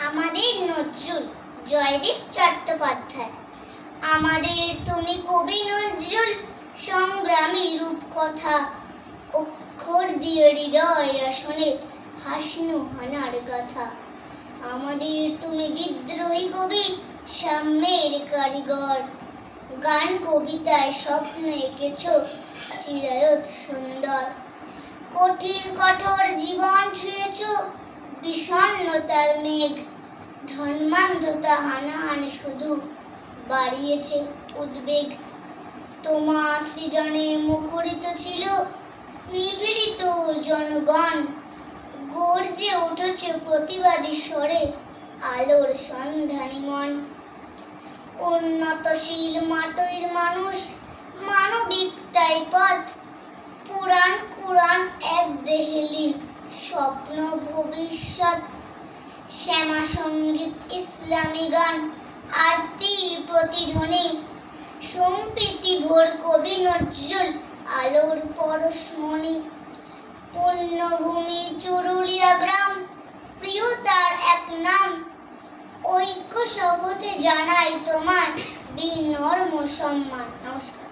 আমাদের নজরুল জয়দীপ চট্টোপাধ্যায়। আমাদের তুমি কবি নজরুল, সংগ্রামী রূপকথা, অক্ষর দিয়ে হৃদয় আসনে হাসনু হানার গাথা। আমাদের তুমি বিদ্রোহী কবি, সাম্যের কারিগর, গান কবিতায় স্বপ্ন এঁকেছ চিরায়ত সুন্দর। কঠিন কঠোর জীবন ছুঁয়েছ বিষণ্ণতার মেঘ, ধর্মান্ধতা হানাহানি শুধু বাড়িয়েছে উদ্বেগ। তোমার সৃজনে মুখরিত ছিল নিপীড়িত জনগণ, গর্জে উঠেছে প্রতিবাদী স্বরে আলোর সন্ধানী মন। উন্নতশীল মাটির মানুষ, মানবিকতাই পথ, পুরাণ কুরআন এক দেহে লীন, স্বপ্ন ভবিষ্যৎ। শ্যামা সঙ্গীত, ইসলামী গান, আরতি প্রতিধ্বনি, সম্প্রীতি ভোর কবি নজরুল আলোর পরশমণি। পুণ্যভূমি চুরুলিয়া গ্রাম, প্রিয় তার এক নাম, ঐক্য শপথে জানাই তোমার বিনম্র সম্মান। নমস্কার।